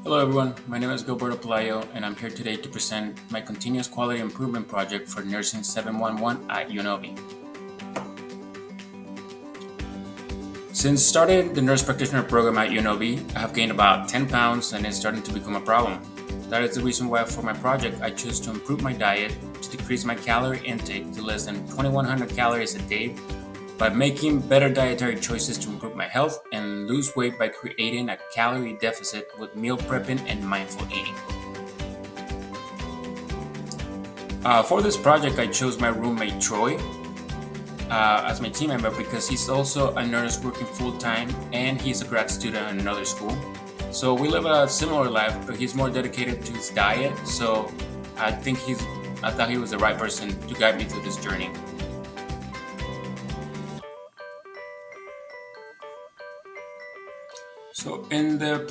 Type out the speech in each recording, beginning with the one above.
Hello everyone, my name is Gilberto Pelayo and I'm here today to present my continuous quality improvement project for Nursing 711 at UNLV. Since starting the nurse practitioner program at UNLV, I have gained about 10 pounds and it's starting to become a problem. That is the reason why for my project I chose to improve my diet to decrease my calorie intake to less than 2100 calories a day by making better dietary choices to improve my health and lose weight by creating a calorie deficit with meal prepping and mindful eating. For this project, I chose my roommate Troy as my team member because he's also a nurse working full-time and he's a grad student at another school. So we live a similar life, but he's more dedicated to his diet, so I thought he was the right person to guide me through this journey. So in the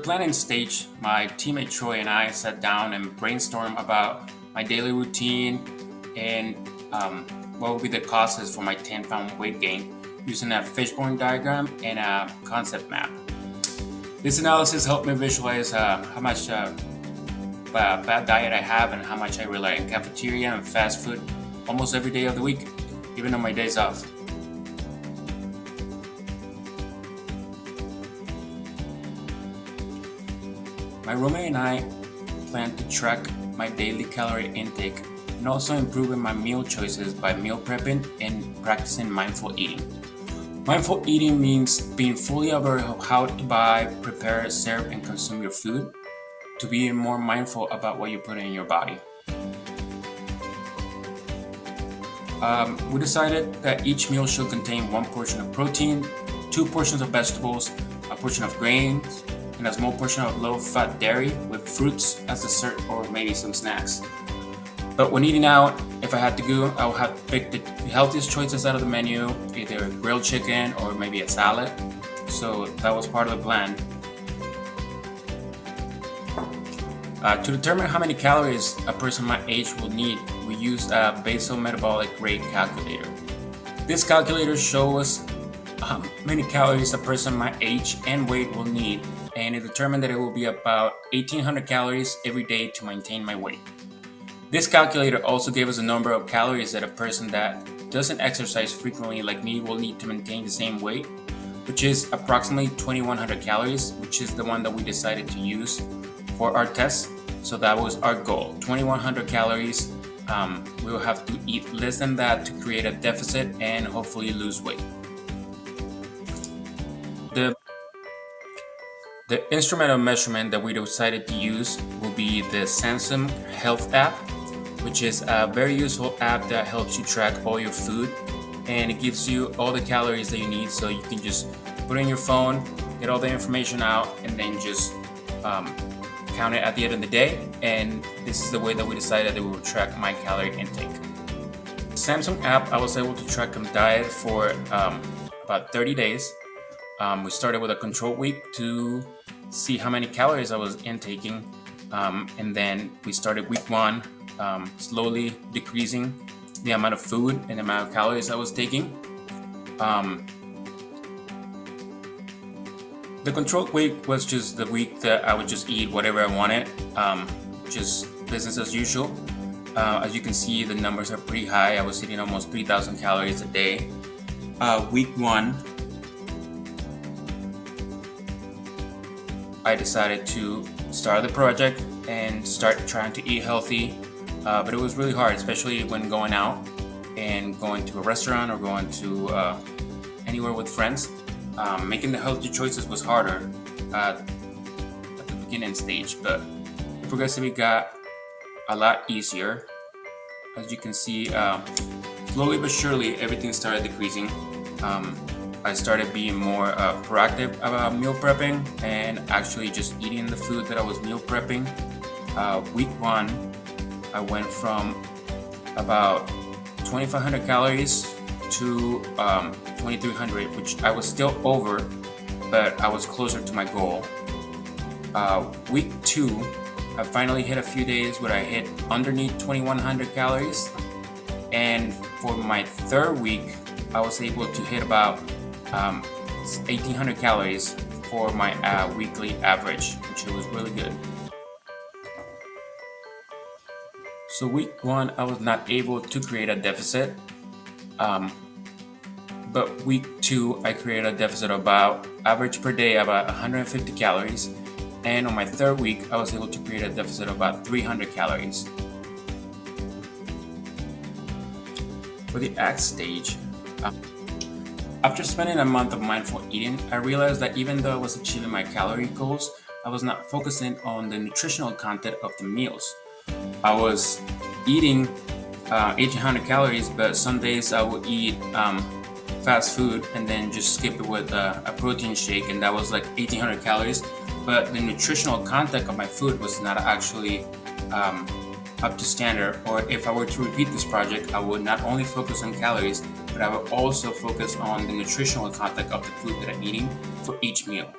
planning stage, my teammate Troy and I sat down and brainstormed about my daily routine and what would be the causes for my 10-pound weight gain using a fishbone diagram and a concept map. This analysis helped me visualize how much bad diet I have and how much I rely on cafeteria and fast food almost every day of the week, even on my days off. My roommate and I plan to track my daily calorie intake and also improving my meal choices by meal prepping and practicing mindful eating. Mindful eating means being fully aware of how to buy, prepare, serve, and consume your food, to be more mindful about what you put in your body. We decided that each meal should contain 1 portion of protein, 2 portions of vegetables, a portion of grains, and a small portion of low-fat dairy with fruits as dessert or maybe some snacks. But when eating out, if I had to go, I would have to pick the healthiest choices out of the menu, either grilled chicken or maybe a salad. So that was part of the plan. To determine how many calories a person my age will need, we used a basal metabolic rate calculator. This calculator shows us how many calories a person my age and weight will need, and it determined that it will be about 1800 calories every day to maintain my weight. This calculator also gave us a number of calories that a person that doesn't exercise frequently like me will need to maintain the same weight, which is approximately 2100 calories, which is the one that we decided to use for our test. So that was our goal, 2100 calories. We will have to eat less than that to create a deficit and hopefully lose weight. The instrument of measurement that we decided to use will be the Samsung Health app, which is a very useful app that helps you track all your food, and it gives you all the calories that you need, so you can just put it in your phone, get all the information out, and then just count it at the end of the day. And this is the way that we decided that we would track my calorie intake. The Samsung app, I was able to track my diet for about 30 days. We started with a control week to see how many calories I was intaking, and then we started week 1, slowly decreasing the amount of food and the amount of calories I was taking. The control week was just the week that I would just eat whatever I wanted, just business as usual. As you can see, the numbers are pretty high. I was eating almost 3,000 calories a day. Week 1, I decided to start the project and start trying to eat healthy, but it was really hard, especially when going out and going to a restaurant or going to anywhere with friends. Making the healthy choices was harder at the beginning stage, but it progressively got a lot easier. As you can see, slowly but surely everything started decreasing. I started being more proactive about meal prepping and actually just eating the food that I was meal prepping. Week 1, I went from about 2,500 calories to 2,300, which I was still over, but I was closer to my goal. Week 2, I finally hit a few days where I hit underneath 2,100 calories, and for my 3rd week, I was able to hit about 1,800 calories for my weekly average, which was really good. So week 1, I was not able to create a deficit, but week 2, I created a deficit of about average per day about 150 calories, and on my 3rd week, I was able to create a deficit of about 300 calories. For the ACT stage, after spending a month of mindful eating, I realized that even though I was achieving my calorie goals, I was not focusing on the nutritional content of the meals. I was eating 1,800 calories, but some days I would eat fast food and then just skip it with a protein shake, and that was like 1,800 calories. But the nutritional content of my food was not actually up to standard. Or if I were to repeat this project, I would not only focus on calories, but I would also focus on the nutritional content of the food that I'm eating for each meal.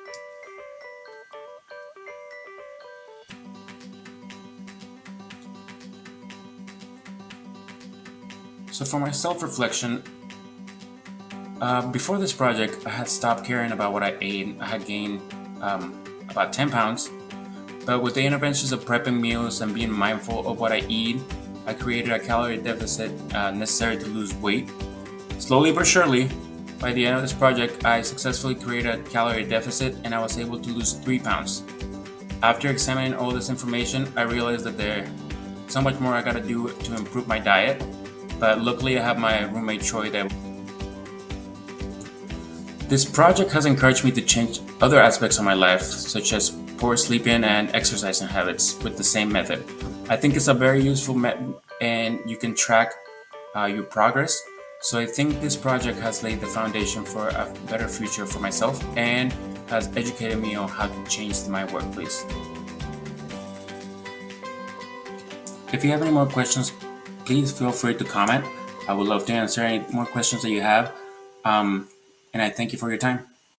So for my self-reflection, before this project, I had stopped caring about what I ate. I had gained about 10 pounds. But with the interventions of prepping meals and being mindful of what I eat, I created a calorie deficit necessary to lose weight. Slowly but surely, by the end of this project, I successfully created a calorie deficit and I was able to lose 3 pounds. After examining all this information, I realized that there's so much more I gotta do to improve my diet. But luckily, I have my roommate Troy there. This project has encouraged me to change other aspects of my life, such as poor sleeping and exercising habits with the same method. I think it's a very useful method and you can track your progress. So I think this project has laid the foundation for a better future for myself and has educated me on how to change my workplace. If you have any more questions, please feel free to comment. I would love to answer any more questions that you have. And I thank you for your time.